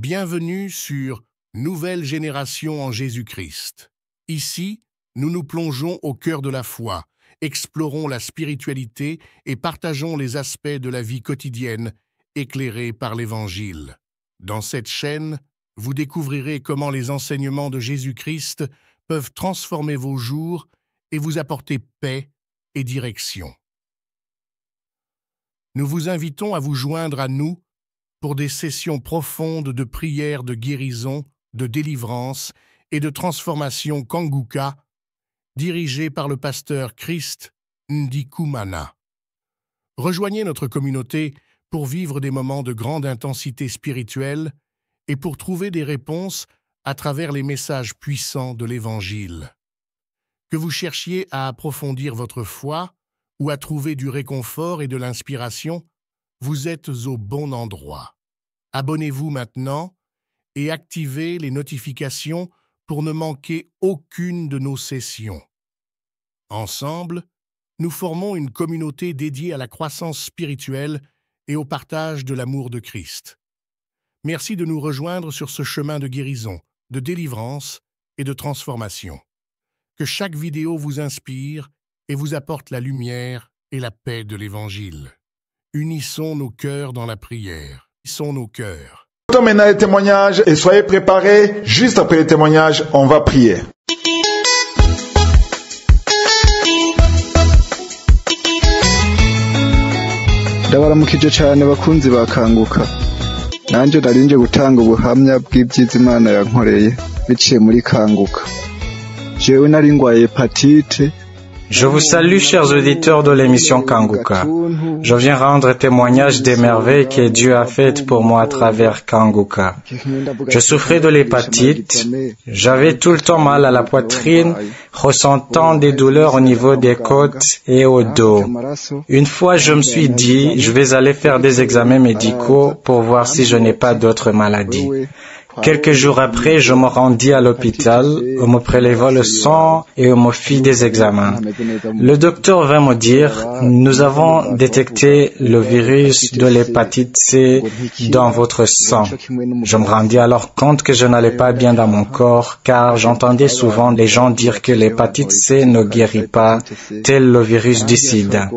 Bienvenue sur Nouvelle Génération en Jésus-Christ. Ici, nous nous plongeons au cœur de la foi, explorons la spiritualité et partageons les aspects de la vie quotidienne éclairés par l'Évangile. Dans cette chaîne, vous découvrirez comment les enseignements de Jésus-Christ peuvent transformer vos jours et vous apporter paix et direction. Nous vous invitons à vous joindre à nous pour des sessions profondes de prière, de guérison, de délivrance et de transformation Kanguka, dirigées par le pasteur Christ Ndikumana. Rejoignez notre communauté pour vivre des moments de grande intensité spirituelle et pour trouver des réponses à travers les messages puissants de l'Évangile. Que vous cherchiez à approfondir votre foi ou à trouver du réconfort et de l'inspiration, vous êtes au bon endroit. Abonnez-vous maintenant et activez les notifications pour ne manquer aucune de nos sessions. Ensemble, nous formons une communauté dédiée à la croissance spirituelle et au partage de l'amour de Christ. Merci de nous rejoindre sur ce chemin de guérison, de délivrance et de transformation. Que chaque vidéo vous inspire et vous apporte la lumière et la paix de l'Évangile. Unissons nos cœurs dans la prière. Unissons nos cœurs. Maintenant les témoignages et soyez préparés. Juste après les témoignages, on va prier. Ndabaramukije cyane bakunzi bakanguka. Nanje narinje gutanga ubuhamya bw'ibyiza Imana yankoreye biciye muri Kanguka. Jewe nari ngwaye hépatite. Je vous salue, chers auditeurs de l'émission Kanguka. Je viens rendre témoignage des merveilles que Dieu a faites pour moi à travers Kanguka. Je souffrais de l'hépatite. J'avais tout le temps mal à la poitrine, ressentant des douleurs au niveau des côtes et au dos. Une fois, je me suis dit, je vais aller faire des examens médicaux pour voir si je n'ai pas d'autres maladies. Quelques jours après, je me rendis à l'hôpital, on me préleva le sang et on me fit des examens. Le docteur vint me dire, nous avons détecté le virus de l'hépatite C dans votre sang. Je me rendis alors compte que je n'allais pas bien dans mon corps, car j'entendais souvent les gens dire que l'hépatite C ne guérit pas, tel le virus du sida.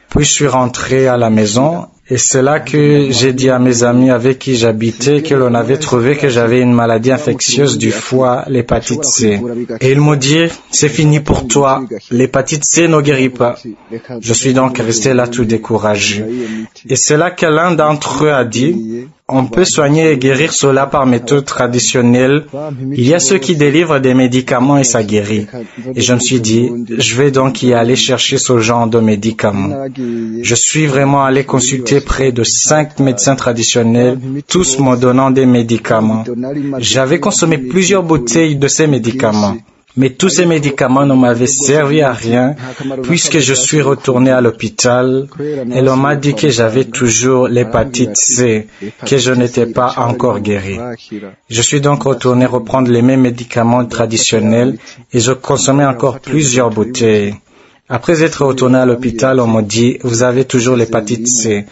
Puis je suis rentré à la maison et c'est là que j'ai dit à mes amis avec qui j'habitais que l'on avait trouvé que j'avais une maladie infectieuse du foie, l'hépatite C. Et ils m'ont dit, c'est fini pour toi, l'hépatite C ne guérit pas. Je suis donc resté là tout découragé. Et c'est là que l'un d'entre eux a dit, on peut soigner et guérir cela par méthode traditionnelle. Il y a ceux qui délivrent des médicaments et ça guérit. Et je me suis dit, je vais donc y aller chercher ce genre de médicaments. Je suis vraiment allé consulter près de 5 médecins traditionnels, tous me donnant des médicaments. J'avais consommé plusieurs bouteilles de ces médicaments. Mais tous ces médicaments ne m'avaient servi à rien puisque je suis retourné à l'hôpital et l'on m'a dit que j'avais toujours l'hépatite C, que je n'étais pas encore guéri. Je suis donc retourné reprendre les mêmes médicaments traditionnels et je consommais encore plusieurs bouteilles. Après être retourné à l'hôpital, on m'a dit, vous avez toujours l'hépatite C.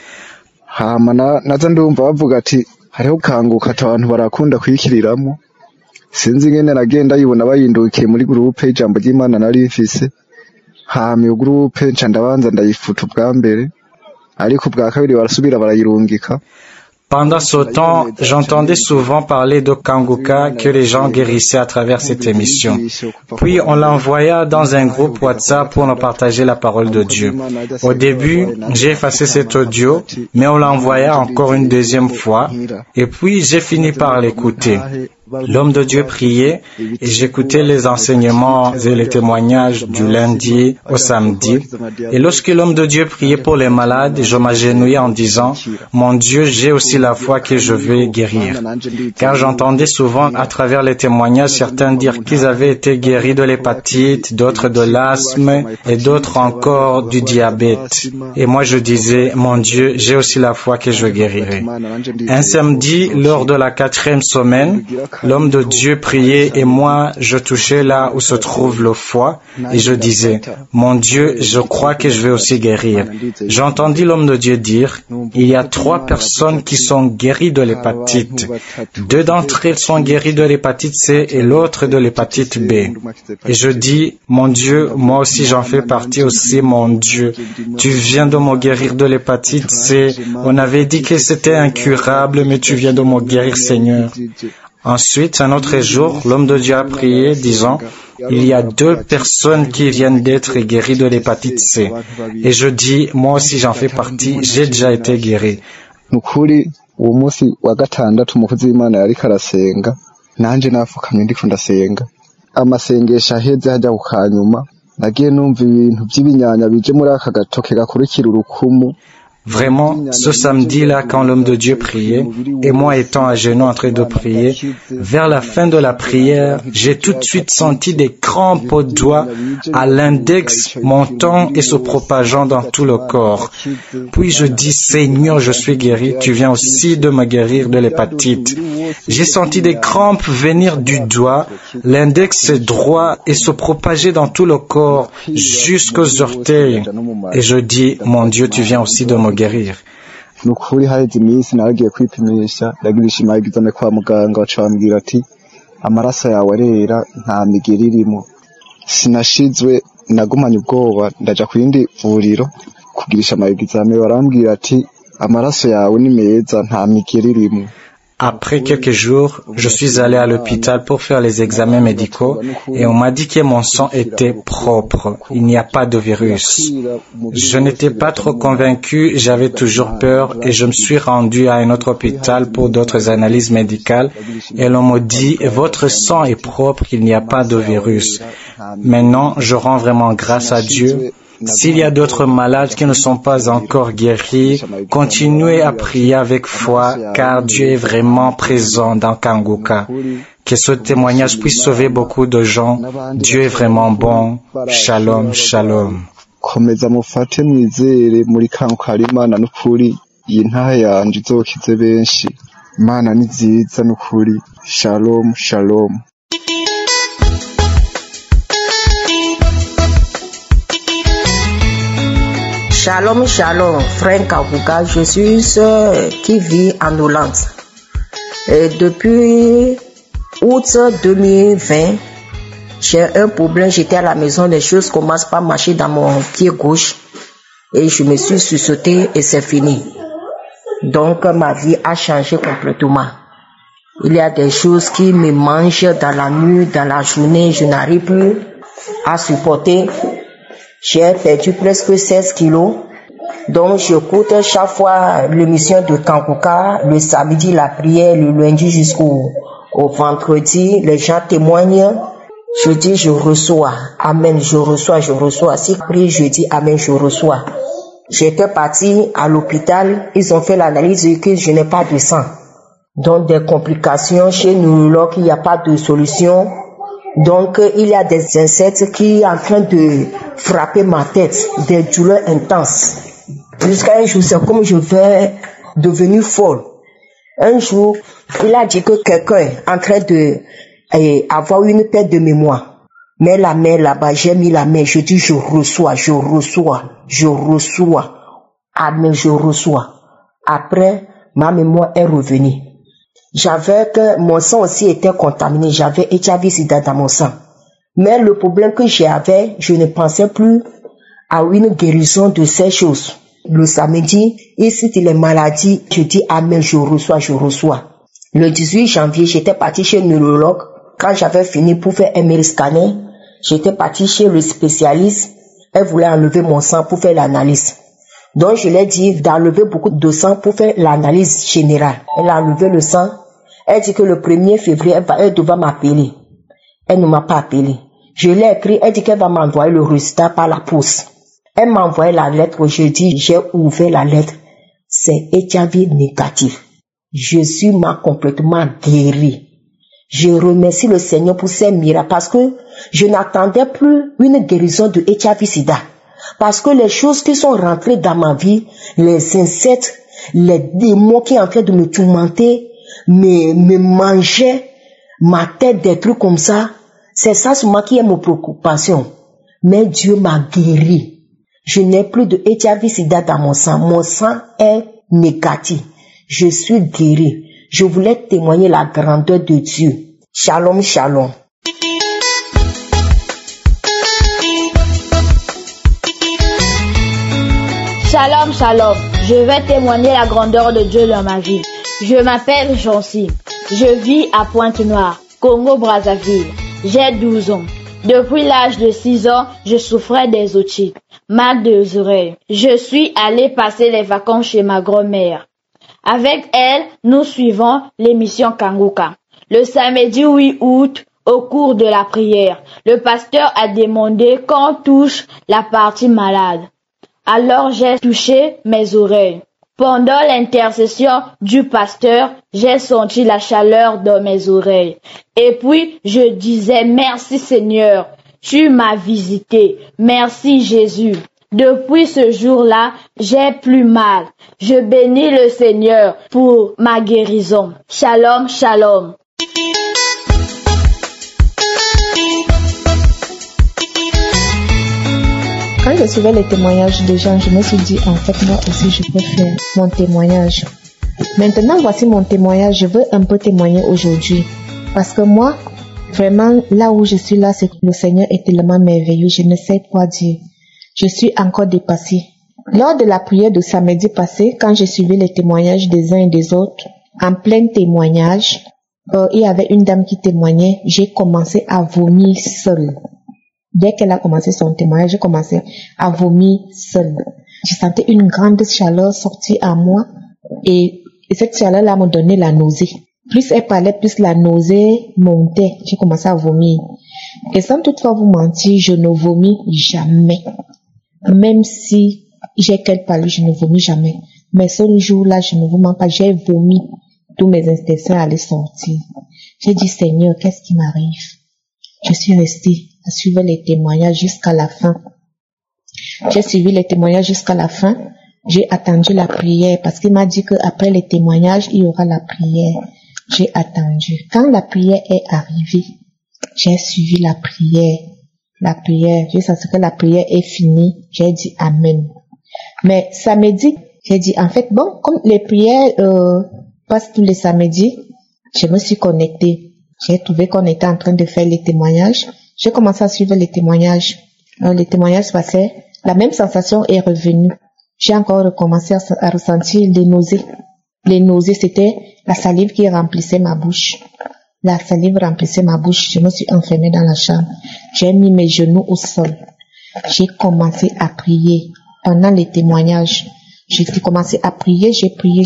Sinzi ngene nagenda yibona bayindukiye muri groupe ijambo ry'Imana nari mfise hama iyo groupe nca ndabanza ndayifuta ubwa mbere ariko ubwa kabiri barasubira barayirungika. Pendant ce temps, j'entendais souvent parler de Kanguka que les gens guérissaient à travers cette émission. Puis on l'envoya dans un groupe WhatsApp pour nous partager la parole de Dieu. Au début, j'ai effacé cet audio, mais on l'envoya encore une deuxième fois, et puis j'ai fini par l'écouter. L'homme de Dieu priait et j'écoutais les enseignements et les témoignages du lundi au samedi. Et lorsque l'homme de Dieu priait pour les malades, je m'agenouillais en disant, mon Dieu, j'ai aussi la foi que je vais guérir. Car j'entendais souvent à travers les témoignages certains dire qu'ils avaient été guéris de l'hépatite, d'autres de l'asthme et d'autres encore du diabète. Et moi je disais, mon Dieu, j'ai aussi la foi que je guérirai. Un samedi, lors de la 4e semaine, l'homme de Dieu priait et moi, je touchais là où se trouve le foie et je disais, mon Dieu, je crois que je vais aussi guérir. J'entendis l'homme de Dieu dire, il y a 3 personnes qui sont guéries de l'hépatite. 2 d'entre elles sont guéries de l'hépatite C et l'autre de l'hépatite B. Et je dis, mon Dieu, moi aussi j'en fais partie aussi, mon Dieu. Tu viens de me guérir de l'hépatite C. On avait dit que c'était incurable, mais tu viens de me guérir, Seigneur. Ensuite, un autre jour, l'homme de Dieu a prié, disant, il y a 2 personnes qui viennent d'être guéries de l'hépatite C. Et je dis, moi aussi j'en fais partie, j'ai déjà été guéri. uwo munsi wa gatandatu umukozi w'Imana yariko arasenga nanje nafukamye ndiko ndasenga amasengesho aheze hajya ku kanyuma nagiye numva ibintu by'ibinyanya bije muri aka gatoke gakurikira urukumu. Vraiment, ce samedi-là, quand l'homme de Dieu priait, et moi étant à genoux en train de prier, vers la fin de la prière, j'ai tout de suite senti des crampes aux doigts, à l'index, montant et se propageant dans tout le corps. Puis je dis, Seigneur, je suis guéri, tu viens aussi de me guérir de l'hépatite. J'ai senti des crampes venir du doigt, l'index droit et se propager dans tout le corps, jusqu'aux orteils. Et je dis, mon Dieu, tu viens aussi de me guérir. Nukuri haheze iminsi naragiye kwipimisha ndagirisha imagizane kwa muganga wacu bambwira ati amaraso yawe arera nta migeri irimo. Sinashizwe nagumanye ubwoba ndaja ku yindi vuriro kugirisha amagizane barambwira ati amaraso yawe ni meza nta migeri irimo. Après quelques jours, je suis allé à l'hôpital pour faire les examens médicaux et on m'a dit que mon sang était propre. Il n'y a pas de virus. Je n'étais pas trop convaincu, j'avais toujours peur et je me suis rendu à un autre hôpital pour d'autres analyses médicales et l'on me dit, votre sang est propre, il n'y a pas de virus. Maintenant, je rends vraiment grâce à Dieu. S'il y a d'autres malades qui ne sont pas encore guéris, continuez à prier avec foi, car Dieu est vraiment présent dans Kanguka. Que ce témoignage puisse sauver beaucoup de gens. Dieu est vraiment bon. Shalom, shalom. Komeza mufate mwizere muri Kanguka hari Imana n'ukuri iyi ntahe yanje izokize benshi. Imana ni nziza n'ukuri. Shalom, shalom. Shalom, shalom, frère Kanguka, je suis qui vit en Hollande. Et depuis août 2020, j'ai un problème, j'étais à la maison, les choses commencent pas à marcher dans mon pied gauche et je me suis sursauté et c'est fini. Donc ma vie a changé complètement. Il y a des choses qui me mangent dans la nuit, dans la journée, je n'arrive plus à supporter. J'ai perdu presque 16 kilos. Donc, j'écoute chaque fois l'émission de Kanguka, le samedi, la prière, le lundi jusqu'au vendredi. Les gens témoignent. Je dis, je reçois. Amen, je reçois, je reçois. Si je prie, je dis, amen, je reçois. J'étais partie à l'hôpital. Ils ont fait l'analyse que je n'ai pas de sang. Donc, des complications chez nous, il n'y a pas de solution. Donc, il y a des insectes qui sont en train de frapper ma tête, des douleurs intenses. Jusqu'à un jour, c'est comme je vais devenir folle. Un jour, il a dit que quelqu'un est en train de avoir une perte de mémoire. Mais la main là-bas, j'ai mis la main, je dis je reçois, je reçois, je reçois. Amen, je reçois. Après, ma mémoire est revenue. J'avais que mon sang aussi était contaminé, j'avais HIV/SIDA dans mon sang. Mais le problème que j'avais, je ne pensais plus à une guérison de ces choses. Le samedi, ici, les maladies, je dis amen, je reçois, je reçois. Le 18 janvier, j'étais partie chez le neurologue. Quand j'avais fini pour faire un scanner, j'étais partie chez le spécialiste. Elle voulait enlever mon sang pour faire l'analyse. Donc, je lui ai dit d'enlever beaucoup de sang pour faire l'analyse générale. Elle a enlevé le sang. Elle dit que le 1er février, elle devait m'appeler. Elle ne m'a pas appelé. Je l'ai écrit, elle dit qu'elle va m'envoyer le résultat par la poste. Elle m'a envoyé la lettre, jeudi, j'ai ouvert la lettre. C'est HIV négatif. Je suis complètement guéri. Je remercie le Seigneur pour ces miracles parce que je n'attendais plus une guérison de HIV/SIDA. Parce que les choses qui sont rentrées dans ma vie, les insectes, les démons qui sont en train de me tourmenter, me mangeaient ma tête, des trucs comme ça. C'est ça seulement qui est mon préoccupation. Mais Dieu m'a guéri. Je n'ai plus de HIV/SIDA dans mon sang. Mon sang est négatif. Je suis guéri. Je voulais témoigner la grandeur de Dieu. Shalom, shalom. Shalom, shalom. Je vais témoigner la grandeur de Dieu dans ma vie. Je m'appelle Jancy. Je vis à Pointe-Noire, Congo-Brazzaville. J'ai 12 ans. Depuis l'âge de 6 ans, je souffrais des otites, mal des oreilles. Je suis allé passer les vacances chez ma grand-mère. Avec elle, nous suivons l'émission Kanguka. Le samedi 8 août, au cours de la prière, le pasteur a demandé qu'on touche la partie malade. Alors j'ai touché mes oreilles. Pendant l'intercession du pasteur, j'ai senti la chaleur dans mes oreilles. Et puis, je disais, merci Seigneur, tu m'as visité. Merci Jésus. Depuis ce jour-là, j'ai plus mal. Je bénis le Seigneur pour ma guérison. Shalom, shalom. Quand je suivais les témoignages des gens, je me suis dit, en fait, moi aussi, je peux faire mon témoignage. Maintenant, voici mon témoignage. Je veux un peu témoigner aujourd'hui. Parce que moi, vraiment, là où je suis là, c'est que le Seigneur est tellement merveilleux. Je ne sais quoi dire. Je suis encore dépassée. Lors de la prière de samedi passé, quand je suivais les témoignages des uns et des autres, en plein témoignage, il y avait une dame qui témoignait. J'ai commencé à vomir seule. Dès qu'elle a commencé son témoignage, j'ai commencé à vomir seule. Je sentais une grande chaleur sortir à moi et cette chaleur-là me donnait la nausée. Plus elle parlait, plus la nausée montait. J'ai commencé à vomir. Et sans toutefois vous mentir, je ne vomis jamais. Même si j'ai qu'elle parler, je ne vomis jamais. Mais ce jour-là, je ne vous mens pas, j'ai vomi. Tous mes intestins allaient sortir. J'ai dit, Seigneur, qu'est-ce qui m'arrive? Je suis restée à suivre les témoignages jusqu'à la fin. J'ai suivi les témoignages jusqu'à la fin. J'ai attendu la prière parce qu'il m'a dit qu'après les témoignages, il y aura la prière. J'ai attendu. Quand la prière est arrivée, j'ai suivi la prière. La prière, jusqu'à ce que la prière est finie, j'ai dit Amen. Mais samedi, j'ai dit, en fait, bon, comme les prières passent tous les samedis, je me suis connectée. J'ai trouvé qu'on était en train de faire les témoignages. J'ai commencé à suivre les témoignages. Les témoignages passaient. La même sensation est revenue. J'ai encore recommencé à ressentir les nausées. Les nausées, c'était la salive qui remplissait ma bouche. La salive remplissait ma bouche. Je me suis enfermée dans la chambre. J'ai mis mes genoux au sol. J'ai commencé à prier pendant les témoignages. J'ai commencé à prier, j'ai prié.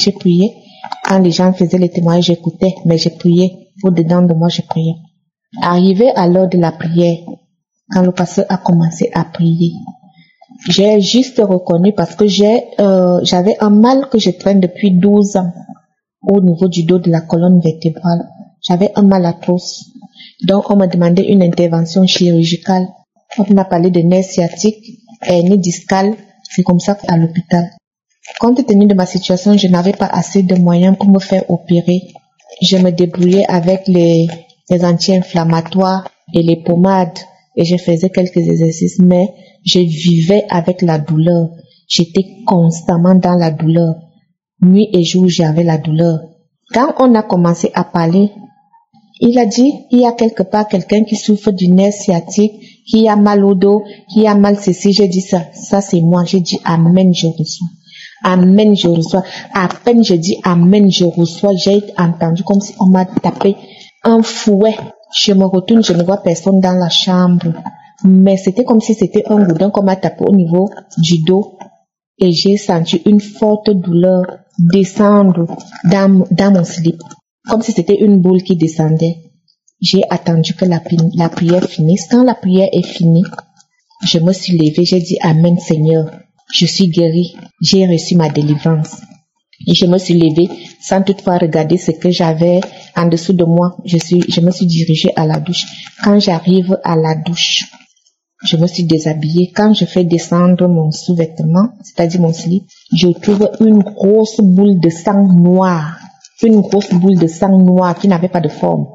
Quand les gens faisaient les témoignages, j'écoutais, mais j'ai prié. Au-dedans de moi, je priais. Arrivé à l'heure de la prière, quand le pasteur a commencé à prier, j'ai juste reconnu parce que j'avais un mal que je traîne depuis 12 ans au niveau du dos de la colonne vertébrale. J'avais un mal atroce. Donc, on m'a demandé une intervention chirurgicale. On m'a parlé de nerfs sciatiques, hernie discale. C'est comme ça à l'hôpital. Compte tenu de ma situation, je n'avais pas assez de moyens pour me faire opérer. Je me débrouillais avec les anti-inflammatoires et les pommades et je faisais quelques exercices, mais je vivais avec la douleur. J'étais constamment dans la douleur. Nuit et jour, j'avais la douleur. Quand on a commencé à parler, il a dit, il y a quelque part quelqu'un qui souffre du nerf sciatique, qui a mal au dos, qui a mal ceci. J'ai dit ça c'est moi. J'ai dit Amen, je reçois. Amen, je reçois. À peine je dis Amen, je reçois, j'ai entendu comme si on m'a tapé un fouet. Je me retourne, je ne vois personne dans la chambre. Mais c'était comme si c'était un goudron qu'on m'a tapé au niveau du dos. Et j'ai senti une forte douleur descendre dans mon slip. Comme si c'était une boule qui descendait. J'ai attendu que la prière finisse. Quand la prière est finie, je me suis levée, j'ai dit Amen Seigneur. Je suis guérie, j'ai reçu ma délivrance. Et je me suis levée sans toutefois regarder ce que j'avais en dessous de moi. Je me suis dirigée à la douche. Quand j'arrive à la douche, je me suis déshabillée. Quand je fais descendre mon sous-vêtement, c'est-à-dire mon slip, je trouve une grosse boule de sang noir. Une grosse boule de sang noir qui n'avait pas de forme,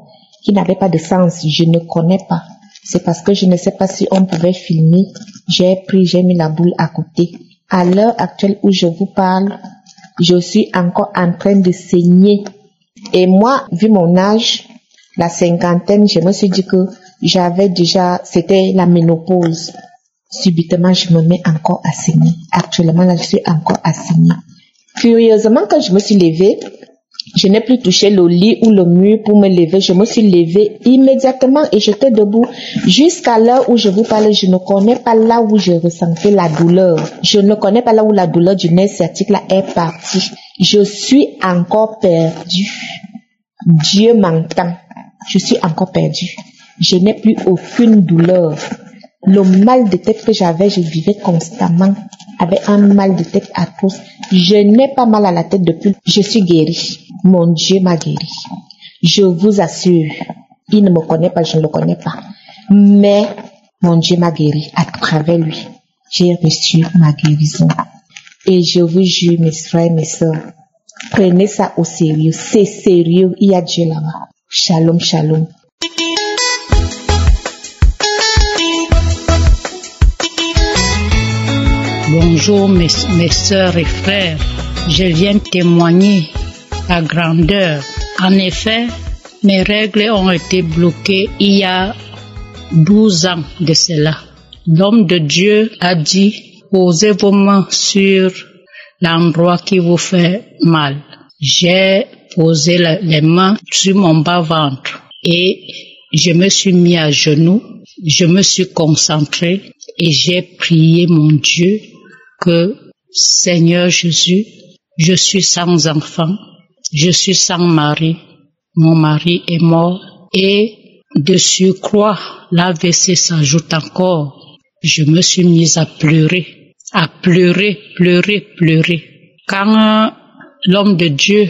qui n'avait pas de sens. Je ne connais pas. C'est parce que je ne sais pas si on pouvait filmer. J'ai mis la boule à côté. À l'heure actuelle où je vous parle, je suis encore en train de saigner. Et moi, vu mon âge, la cinquantaine, je me suis dit que c'était la ménopause. Subitement, je me mets encore à saigner. Actuellement, là, je suis encore à saigner. Curieusement, quand je me suis levée, je n'ai plus touché le lit ou le mur pour me lever. Je me suis levée immédiatement et j'étais debout. Jusqu'à l'heure où je vous parle, je ne connais pas là où je ressentais la douleur. Je ne connais pas là où la douleur du nerf sciatique là est partie. Je suis encore perdue. Dieu m'entend. Je suis encore perdue. Je n'ai plus aucune douleur. Le mal de tête que j'avais, je vivais constamment avec un mal de tête atroce. Je n'ai pas mal à la tête depuis. Je suis guérie. Mon Dieu m'a guérie. Je vous assure, il ne me connaît pas, je ne le connais pas. Mais mon Dieu m'a guérie. À travers lui, j'ai reçu ma guérison. Et je vous jure, mes frères et mes sœurs, prenez ça au sérieux. C'est sérieux, il y a Dieu là-bas. Shalom, shalom. Bonjour mes sœurs et frères, je viens témoigner à grandeur. En effet, mes règles ont été bloquées il y a 12 ans de cela. L'homme de Dieu a dit, posez vos mains sur l'endroit qui vous fait mal. J'ai posé les mains sur mon bas-ventre et je me suis mis à genoux, je me suis concentré et j'ai prié mon Dieu que Seigneur Jésus, je suis sans enfant, je suis sans mari, mon mari est mort et de surcroît l'AVC s'ajoute encore. Je me suis mise à pleurer. Quand l'homme de Dieu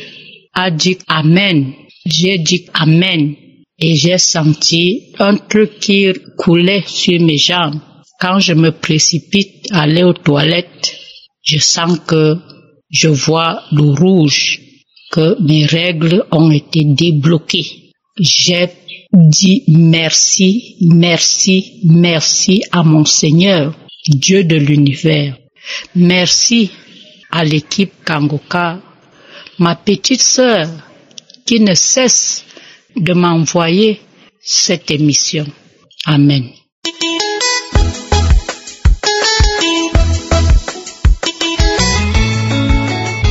a dit Amen, j'ai dit Amen et j'ai senti un truc qui coulait sur mes jambes. Quand je me précipite à aller aux toilettes, je sens que je vois le rouge, que mes règles ont été débloquées. J'ai dit merci à mon Seigneur, Dieu de l'univers. Merci à l'équipe Kanguka, ma petite sœur, qui ne cesse de m'envoyer cette émission. Amen.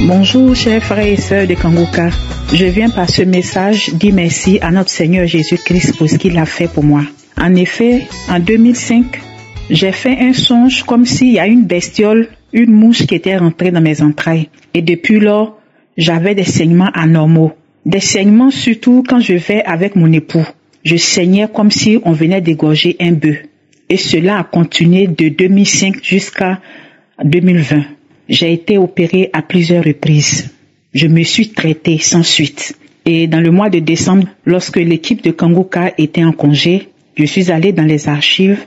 Bonjour chers frères et sœurs de Kanguka, je viens par ce message dire merci à notre Seigneur Jésus-Christ pour ce qu'il a fait pour moi. En effet, en 2005, j'ai fait un songe comme s'il y a une bestiole, une mouche qui était rentrée dans mes entrailles. Et depuis lors, j'avais des saignements anormaux. Des saignements surtout quand je vais avec mon époux. Je saignais comme si on venait d'égorger un bœuf. Et cela a continué de 2005 jusqu'à 2020. J'ai été opérée à plusieurs reprises. Je me suis traitée sans suite. Et dans le mois de décembre, lorsque l'équipe de Kanguka était en congé, je suis allée dans les archives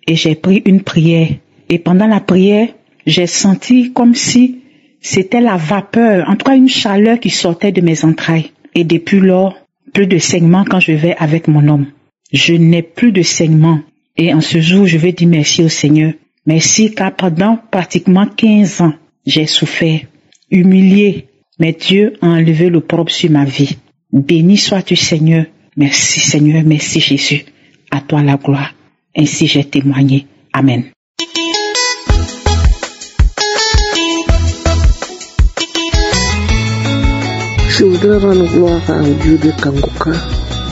et j'ai pris une prière. Et pendant la prière, j'ai senti comme si c'était la vapeur, en tout cas une chaleur qui sortait de mes entrailles. Et depuis lors, plus de saignements quand je vais avec mon homme. Je n'ai plus de saignements. Et en ce jour, je vais dire merci au Seigneur. Merci car pendant pratiquement 15 ans, j'ai souffert, humilié, mais Dieu a enlevé l'opprobre sur ma vie. Béni sois-tu Seigneur. Merci Seigneur, merci Jésus. À toi la gloire. Ainsi j'ai témoigné. Amen. Je voudrais rendre gloire à Dieu de Kanguka.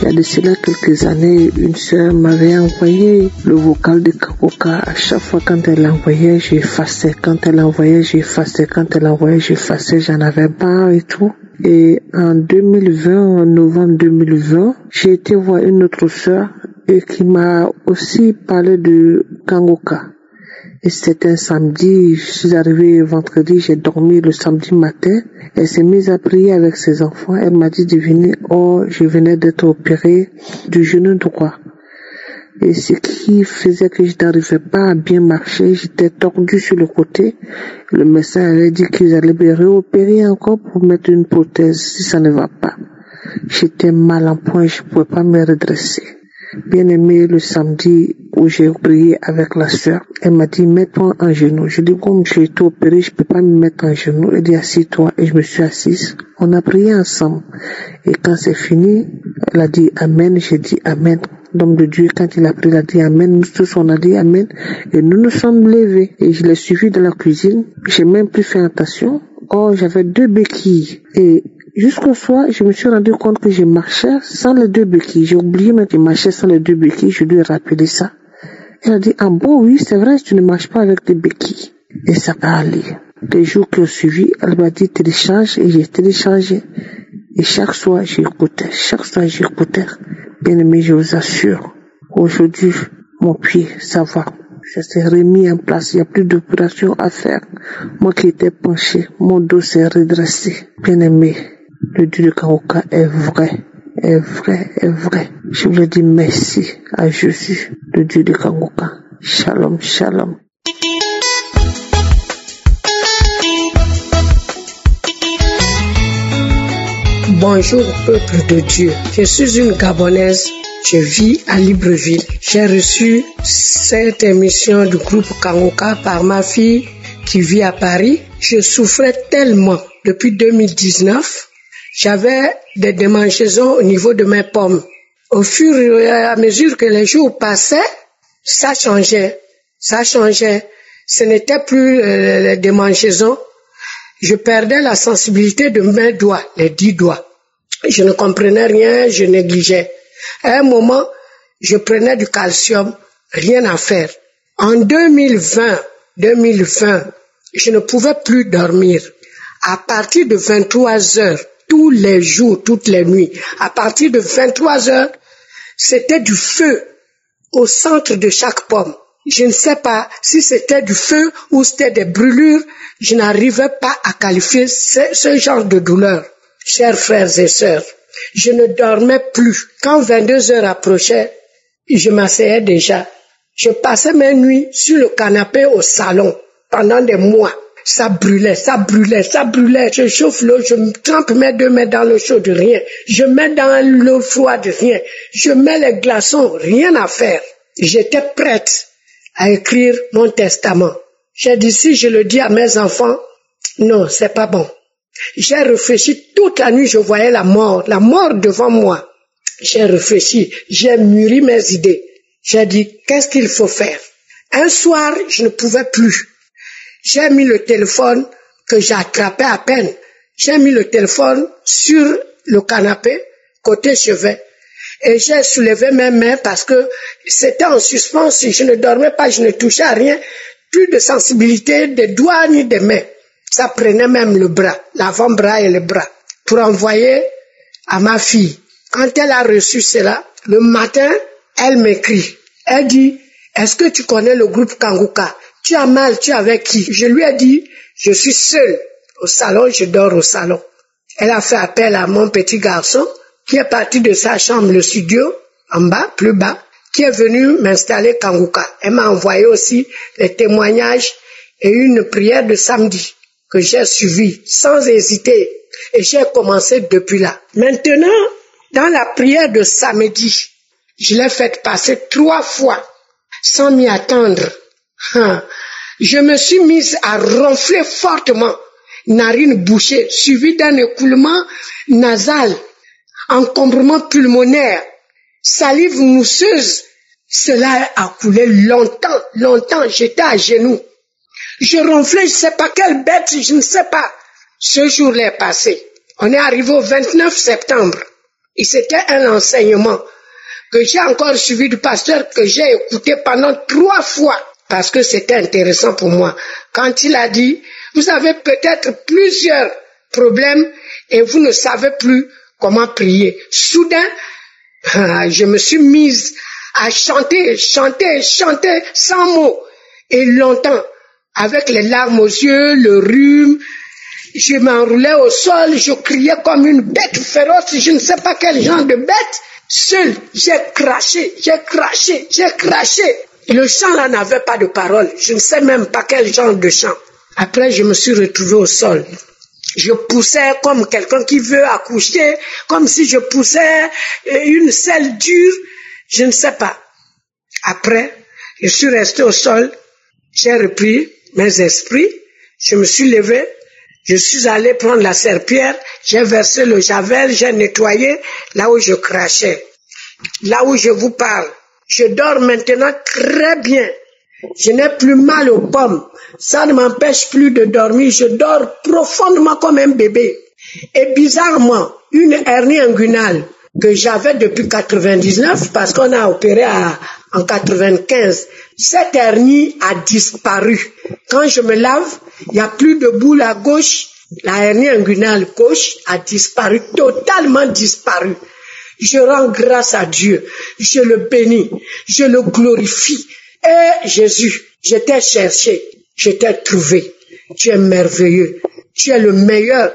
Il y a de cela quelques années, une sœur m'avait envoyé le vocal de Kanguka. À chaque fois quand elle l'envoyait, j'effaçais. Quand elle l'envoyait, j'effaçais. Quand elle l'envoyait, j'effaçais. J'en avais marre et tout. Et en 2020, en novembre 2020, j'ai été voir une autre sœur et qui m'a aussi parlé de Kanguka. Et c'était un samedi, je suis arrivée vendredi, j'ai dormi le samedi matin. Elle s'est mise à prier avec ses enfants. Elle m'a dit de venir. Oh, je venais d'être opérée du genou droit. Et ce qui faisait que je n'arrivais pas à bien marcher, j'étais tordue sur le côté. Le médecin avait dit qu'ils allaient me réopérer encore pour mettre une prothèse si ça ne va pas. J'étais mal en point, je ne pouvais pas me redresser. Bien aimé, le samedi où j'ai prié avec la sœur, elle m'a dit, mets-toi en genoux. Je dis, comme j'ai été opéré, je ne peux pas me mettre en genoux. Elle dit, assis-toi. Et je me suis assise. On a prié ensemble. Et quand c'est fini, elle a dit Amen. J'ai dit Amen. L'homme de Dieu, quand il a prié, il a dit Amen. Nous tous, on a dit Amen. Et nous nous sommes levés. Et je l'ai suivi dans la cuisine. J'ai même plus fait attention. Oh, j'avais 2 béquilles. Et jusqu'au soir, je me suis rendu compte que je marchais sans les 2 béquilles. J'ai oublié même que je marchais sans les 2 béquilles. Je lui ai rappelé ça. Elle a dit, ah bon, oui, c'est vrai, tu ne marches pas avec des béquilles. Et ça va aller. Les jours qui ont suivi, elle m'a dit télécharge et j'ai téléchargé. Et chaque soir, j'écoutais. Bien aimé, je vous assure, aujourd'hui, mon pied, ça va. Ça s'est remis en place. Il n'y a plus d'opération à faire. Moi qui étais penché, mon dos s'est redressé. Bien aimé, le Dieu de Kanguka est vrai. Je voulais dire merci à Jésus, le Dieu de Kanguka. Shalom, shalom. Bonjour peuple de Dieu, je suis une Gabonaise, je vis à Libreville. J'ai reçu cette émission du groupe Kanguka par ma fille qui vit à Paris. Je souffrais tellement depuis 2019, j'avais des démangeaisons au niveau de mes pommes. Au fur et à mesure que les jours passaient, ça changeait. Ce n'était plus les démangeaisons. Je perdais la sensibilité de mes doigts, les 10 doigts. Je ne comprenais rien, je négligeais. À un moment, je prenais du calcium, rien à faire. En 2020, je ne pouvais plus dormir. À partir de 23 heures, tous les jours, toutes les nuits, à partir de 23 heures, c'était du feu au centre de chaque pomme. Je ne sais pas si c'était du feu ou c'était des brûlures. Je n'arrivais pas à qualifier ce genre de douleur. Chers frères et sœurs, je ne dormais plus. Quand 22 heures approchaient, je m'asseyais déjà. Je passais mes nuits sur le canapé au salon pendant des mois. Ça brûlait. Je chauffe l'eau, je trempe mes 2 mains dans l'eau chaude, rien. Je mets dans l'eau froide, rien. Je mets les glaçons, rien à faire. J'étais prête à écrire mon testament. J'ai dit, si je le dis à mes enfants, non, c'est pas bon. J'ai réfléchi toute la nuit, je voyais la mort devant moi. J'ai réfléchi, j'ai mûri mes idées. J'ai dit, qu'est-ce qu'il faut faire? Un soir, je ne pouvais plus. J'ai mis le téléphone que j'attrapais à peine. J'ai mis le téléphone sur le canapé, côté chevet. Et j'ai soulevé mes mains parce que c'était en suspens. Si je ne dormais pas, je ne touchais à rien. Plus de sensibilité des doigts ni des mains. Ça prenait même le bras, l'avant-bras et le bras, pour envoyer à ma fille. Quand elle a reçu cela, le matin, elle m'écrit. Elle dit, est-ce que tu connais le groupe Kanguka? Tu as mal, tu es avec qui? Je lui ai dit, je suis seule au salon, je dors au salon. Elle a fait appel à mon petit garçon, qui est parti de sa chambre, le studio, en bas, plus bas, qui est venu m'installer Kanguka. Elle m'a envoyé aussi les témoignages et une prière de samedi que j'ai suivie sans hésiter. Et j'ai commencé depuis là. Maintenant, dans la prière de samedi, je l'ai faite passer 3 fois sans m'y attendre. Je me suis mise à ronfler fortement, narine bouchée, suivie d'un écoulement nasal, encombrement pulmonaire, salive mousseuse. Cela a coulé longtemps, j'étais à genoux. Je ronflais, je ne sais pas quelle bête, je ne sais pas. Ce jour-là est passé. On est arrivé au 29 septembre. Et c'était un enseignement que j'ai encore suivi du pasteur, que j'ai écouté pendant 3 fois, parce que c'était intéressant pour moi. Quand il a dit, vous avez peut-être plusieurs problèmes et vous ne savez plus comment prier. Soudain, je me suis mise à chanter sans mots, et longtemps, avec les larmes aux yeux, le rhume. Je m'enroulais au sol, je criais comme une bête féroce, je ne sais pas quel genre de bête. Seul, j'ai craché. Le chant là n'avait pas de parole, je ne sais même pas quel genre de chant. Après, je me suis retrouvée au sol. Je poussais comme quelqu'un qui veut accoucher, comme si je poussais une selle dure, je ne sais pas. Après, je suis resté au sol, j'ai repris mes esprits, je me suis levé, je suis allé prendre la serpillière, j'ai versé le javel, j'ai nettoyé là où je crachais. Là où je vous parle, je dors maintenant très bien. Je n'ai plus mal aux pommes. Ça ne m'empêche plus de dormir. Je dors profondément comme un bébé. Et bizarrement, une hernie inguinale que j'avais depuis 99, parce qu'on a opéré en 95, cette hernie a disparu. Quand je me lave, il n'y a plus de boule à gauche. La hernie inguinale gauche a disparu, totalement disparu. Je rends grâce à Dieu. Je le bénis. Je le glorifie. Et Jésus, je t'ai cherché, je t'ai trouvé. Tu es merveilleux. Tu es le meilleur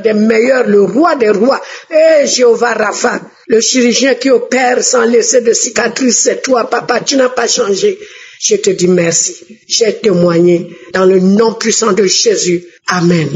des meilleurs, le roi des rois. Et Jéhovah Rapha, le chirurgien qui opère sans laisser de cicatrices, c'est toi, papa, tu n'as pas changé. Je te dis merci. J'ai témoigné dans le nom puissant de Jésus. Amen.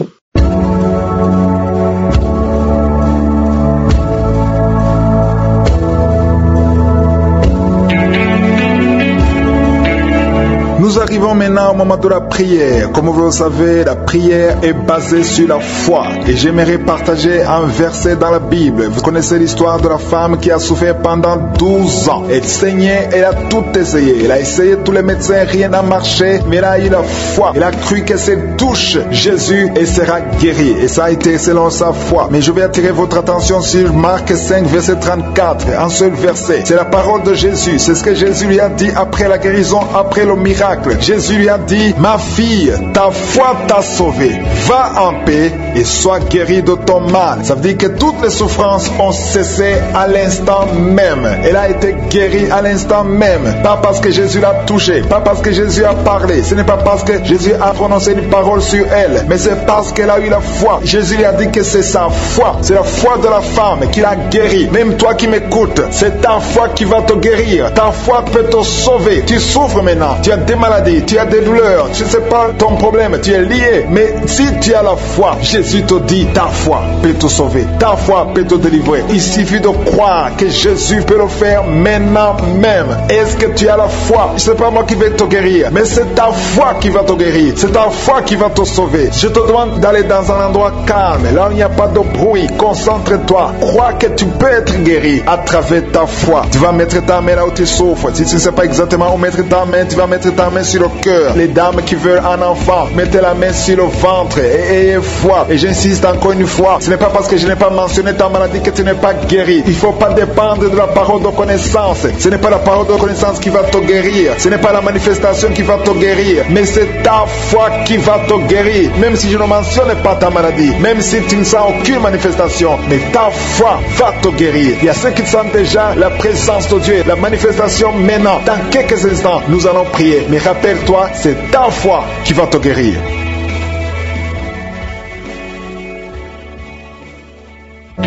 Nous arrivons maintenant au moment de la prière. Comme vous le savez, la prière est basée sur la foi. Et j'aimerais partager un verset dans la Bible. Vous connaissez l'histoire de la femme qui a souffert pendant 12 ans. Elle saignait, elle a tout essayé. Elle a essayé tous les médecins, rien n'a marché. Mais elle a eu la foi. Elle a cru que s'elle touche Jésus, elle sera guérie. Et ça a été selon sa foi. Mais je vais attirer votre attention sur Marc 5, verset 34. Un seul verset. C'est la parole de Jésus. C'est ce que Jésus lui a dit après la guérison, après le miracle. Jésus lui a dit, ma fille, ta foi t'a sauvée. Va en paix et sois guérie de ton mal. Ça veut dire que toutes les souffrances ont cessé à l'instant même. Elle a été guérie à l'instant même. Pas parce que Jésus l'a touchée, pas parce que Jésus a parlé. Ce n'est pas parce que Jésus a prononcé une parole sur elle, mais c'est parce qu'elle a eu la foi. Jésus lui a dit que c'est sa foi. C'est la foi de la femme qui l'a guérie. Même toi qui m'écoutes, c'est ta foi qui va te guérir. Ta foi peut te sauver. Tu souffres maintenant. Tu as des maladies, tu as des douleurs, tu ne sais pas ton problème, tu es lié. Mais si tu as la foi, Jésus te dit, ta foi peut te sauver, ta foi peut te délivrer. Il suffit de croire que Jésus peut le faire maintenant même. Est-ce que tu as la foi? Ce n'est pas moi qui vais te guérir, mais c'est ta foi qui va te guérir, c'est ta foi qui va te sauver. Je te demande d'aller dans un endroit calme, là où il n'y a pas de bruit. Concentre-toi, crois que tu peux être guéri à travers ta foi. Tu vas mettre ta main là où tu souffres. Si tu ne sais pas exactement où mettre ta main, tu vas mettre ta main sur le cœur. Les dames qui veulent un enfant, mettez la main sur le ventre et ayez foi. Et j'insiste encore une fois, ce n'est pas parce que je n'ai pas mentionné ta maladie que tu n'es pas guéri. Il ne faut pas dépendre de la parole de connaissance. Ce n'est pas la parole de connaissance qui va te guérir. Ce n'est pas la manifestation qui va te guérir. Mais c'est ta foi qui va te guérir. Même si je ne mentionne pas ta maladie, même si tu ne sens aucune manifestation, mais ta foi va te guérir. Il y a ceux qui sentent déjà la présence de Dieu, la manifestation maintenant. Dans quelques instants, nous allons prier. Mais rappelle-toi, c'est ta foi qui va te guérir.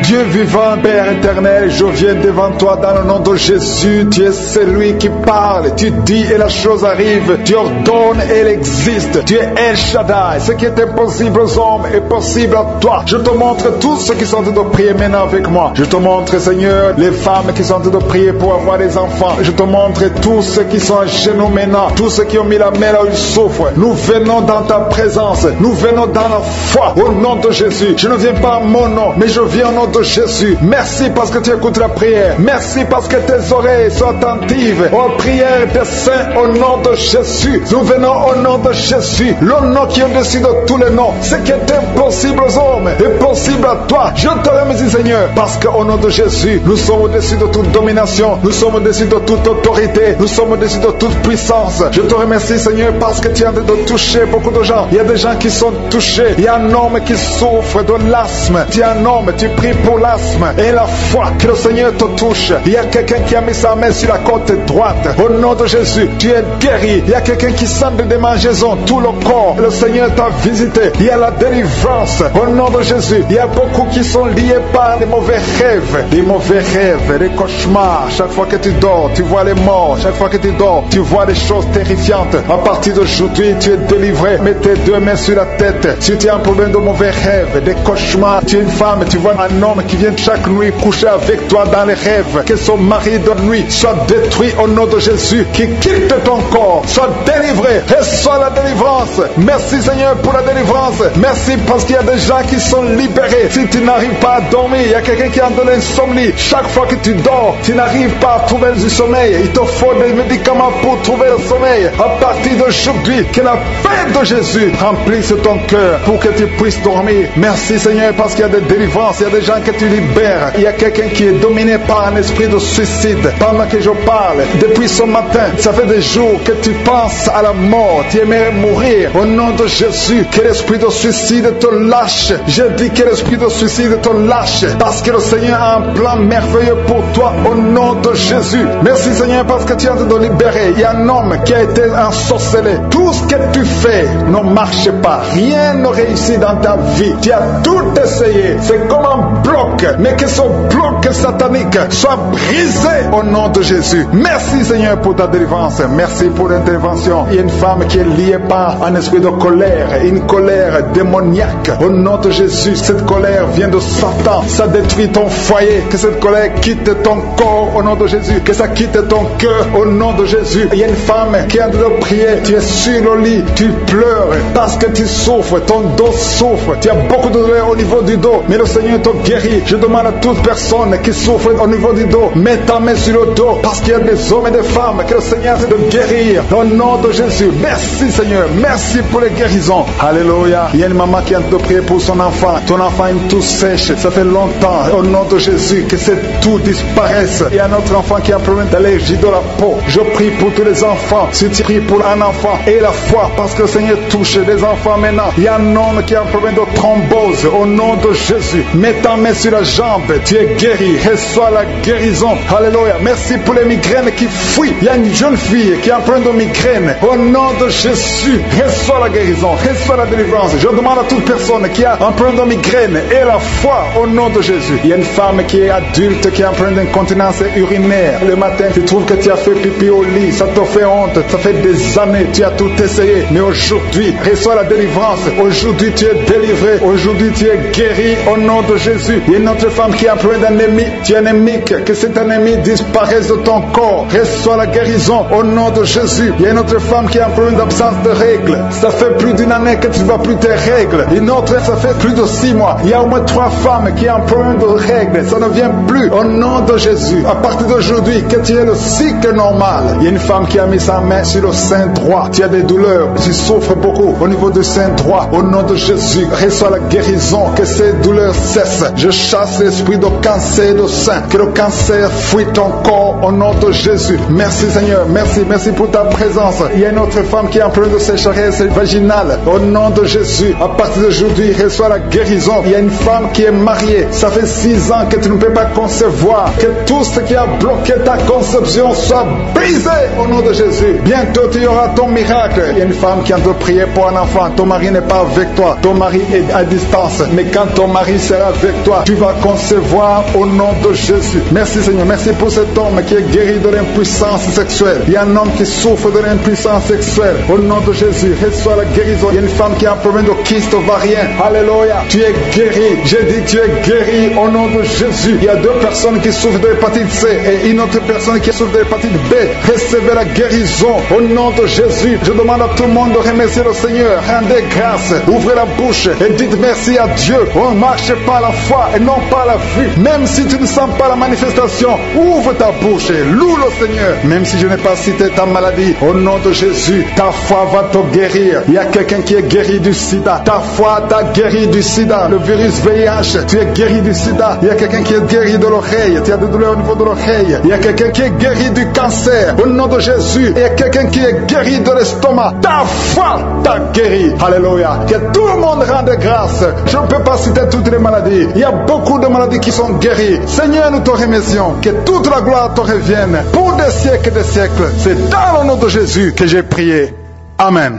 Dieu vivant, Père éternel, je viens devant toi dans le nom de Jésus. Tu es celui qui parle, tu dis et la chose arrive, tu ordonnes et elle existe. Tu es El Shaddai, ce qui est impossible aux hommes est possible à toi. Je te montre tous ceux qui sont en train de prier maintenant avec moi. Je te montre, Seigneur, les femmes qui sont en train de prier pour avoir des enfants. Je te montre tous ceux qui sont à genoux maintenant, tous ceux qui ont mis la main là où ils souffrent. Nous venons dans ta présence, nous venons dans la foi, au nom de Jésus. Je ne viens pas à mon nom, mais je viens au nom de Jésus. Merci parce que tu écoutes la prière. Merci parce que tes oreilles sont attentives aux prières des saints au nom de Jésus. Nous venons au nom de Jésus, le nom qui est au-dessus de tous les noms. Ce qui est impossible aux hommes est possible à toi. Je te remercie, Seigneur, parce qu'au nom de Jésus, nous sommes au-dessus de toute domination, nous sommes au-dessus de toute autorité, nous sommes au-dessus de toute puissance. Je te remercie, Seigneur, parce que tu es en train de toucher beaucoup de gens. Il y a des gens qui sont touchés. Il y a un homme qui souffre de l'asthme. Tu es un homme, tu pries pour l'asthme et la foi. Que le Seigneur te touche. Il y a quelqu'un qui a mis sa main sur la côte droite. Au nom de Jésus, tu es guéri. Il y a quelqu'un qui sent des démangeaisons tout le corps. Le Seigneur t'a visité. Il y a la délivrance. Au nom de Jésus, il y a beaucoup qui sont liés par des mauvais rêves. Des mauvais rêves, des cauchemars. Chaque fois que tu dors, tu vois les morts. Chaque fois que tu dors, tu vois des choses terrifiantes. À partir d'aujourd'hui, tu es délivré. Mets tes deux mains sur la tête. Si tu as un problème de mauvais rêves, des cauchemars, tu es une femme, tu vois un homme qui vient chaque nuit coucher avec toi dans les rêves. Que son mari de nuit soit détruit au nom de Jésus. Qui quitte ton corps, soit délivré. Reçois la délivrance. Merci Seigneur pour la délivrance. Merci parce qu'il y a des gens qui sont libérés. Si tu n'arrives pas à dormir, il y a quelqu'un qui a de l'insomnie. Chaque fois que tu dors, tu n'arrives pas à trouver du sommeil. Il te faut des médicaments pour trouver le sommeil. À partir d'aujourd'hui, que la paix de Jésus remplisse ton cœur pour que tu puisses dormir. Merci Seigneur parce qu'il y a des délivrances. Il y a des gens que tu libères. Il y a quelqu'un qui est dominé par un esprit de suicide. Pendant que je parle, depuis ce matin, ça fait des jours que tu penses à la mort. Tu aimerais mourir. Au nom de Jésus, que l'esprit de suicide te lâche. Je dis que l'esprit de suicide te lâche. Parce que le Seigneur a un plan merveilleux pour toi. Au nom de Jésus. Merci Seigneur parce que tu es en train de libérer. Il y a un homme qui a été ensorcelé. Tout ce que tu fais ne marche pas. Rien ne réussit dans ta vie. Tu as tout essayé. C'est comme un bloc. Mais que ce bloc satanique soit brisé au nom de Jésus. Merci Seigneur pour ta délivrance. Merci pour l'intervention. Il y a une femme qui est liée par un esprit de colère. Une colère démoniaque. Au nom de Jésus, cette colère vient de Satan. Ça détruit ton foyer. Que cette colère quitte ton corps au nom de Jésus. Que ça quitte ton cœur au nom de Jésus. Il y a une femme qui a de prier. Tu es sur le lit. Tu pleures parce que tu souffres. Ton dos souffre. Tu as beaucoup de douleur au niveau du dos. Mais le Seigneur te guérit. Je demande à toute personne qui souffre au niveau du dos, mets ta main sur le dos parce qu'il y a des hommes et des femmes que le Seigneur essaie de guérir. Au nom de Jésus. Merci Seigneur. Merci pour les guérisons. Alléluia. Il y a une maman qui a de prier pour son enfant. Ton enfant a une toux sèche. Ça fait longtemps. Au nom de Jésus, que cette toux disparaisse. Il y a un autre enfant qui a un problème d'allergie de la peau. Je prie pour tous les enfants. Si tu pries pour un enfant, et la foi, parce que le Seigneur touche les enfants maintenant. Il y a un homme qui a un problème de thrombose. Au nom de Jésus, mets ta main sur la jambe. Tu es guéri. Reçois la guérison. Alléluia. Merci pour les migraines qui fuient. Il y a une jeune fille qui a un problème de migraine. Au nom de Jésus, reçois la guérison. Reçois la délivrance. Je demande à toute personne qui a un problème de migraine et la foi au nom de Jésus. Il y a une femme qui est adulte qui a un problème d'incontinence urinaire. Le matin, tu trouves que tu as fait pipi au lit. Ça te fait honte. Ça fait des années. Tu as tout essayé. Mais aujourd'hui, reçois la délivrance. Aujourd'hui, tu es délivré. Aujourd'hui, tu es guéri au nom de Jésus. Il y a une autre femme qui a un problème d'anémie. Tu es anémique. Que cette anémie disparaisse de ton corps. Reçois la guérison au nom de Jésus. Il y a une autre femme qui a un problème d'absence de règles. Ça fait plus d'une année que tu ne vois plus tes règles. Une autre, ça fait plus de 6 mois. Il y a au moins 3 femmes qui ont un problème de règles. Ça ne vient plus au nom de Jésus. À partir d'aujourd'hui, que tu aies le cycle normal. Il y a une femme qui a mis sa main sur le sein droit. Tu as des douleurs. Tu souffres beaucoup au niveau du sein droit. Au nom de Jésus, reçois la guérison. Que ces douleurs cessent. Je chasse l'esprit de cancer de sein. Que le cancer fuit ton corps au nom de Jésus. Merci Seigneur. Merci pour ta présence. Il y a une autre femme qui a un problème de sécheresse vaginale. Au nom de Jésus, à partir d'aujourd'hui, reçois la guérison. Il y a une femme qui est mariée. Ça fait 6 ans que tu ne peux pas concevoir. Que tout ce qui a bloqué ta conception soit brisé au nom de Jésus. Bientôt tu auras ton miracle. Il y a une femme qui a de prier pour un enfant. Ton mari n'est pas avec toi. Ton mari est à distance. Mais quand ton mari sera avec toi, tu vas concevoir au nom de Jésus. Merci Seigneur. Merci pour cet homme qui est guéri de l'impuissance sexuelle. Il y a un homme qui souffre de l'impuissance sexuelle. Au nom de Jésus, reçois la guérison. Il y a une femme qui a un problème de kyste ovarien. Alléluia. Tu es guéri. J'ai dit tu es guéri au nom de Jésus. Il y a 2 personnes qui souffrent de l'hépatite C et une autre personne qui souffre de l'hépatite B. Recevez la guérison au nom de Jésus. Je demande à tout le monde de remercier le Seigneur. Rendez grâce. Ouvrez la bouche et dites merci à Dieu. On marche par la foi et non par la vue. Même si tu ne sens pas la manifestation, ouvre ta bouche et loue le Seigneur. Même si je n'ai pas cité ta maladie, au nom de Jésus, ta foi va te guérir. Il y a quelqu'un qui est guéri du sida. Ta foi t'a guéri du sida. Le virus VIH, tu es guéri du sida. Il y a quelqu'un qui est guéri de l'oreille. Tu as des douleurs au niveau de l'oreille. Il y a quelqu'un qui est guéri du cancer. Au nom de Jésus, il y a quelqu'un qui est guéri de l'estomac. Ta foi t'a guéri. Alléluia. Que tout le monde rende grâce. Je ne peux pas citer toutes les maladies. Il y a beaucoup de maladies qui sont guéries. Seigneur, nous te remercions. Que toute la gloire te revienne pour des siècles et des siècles. C'est dans le nom de Jésus que j'ai prié. Amen.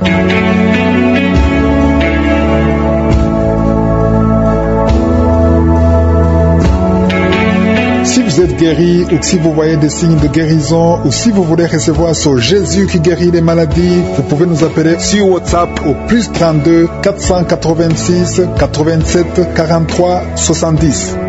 Si vous êtes guéri ou si vous voyez des signes de guérison ou si vous voulez recevoir sur Jésus qui guérit les maladies, vous pouvez nous appeler sur WhatsApp au +32 486 87 43 70.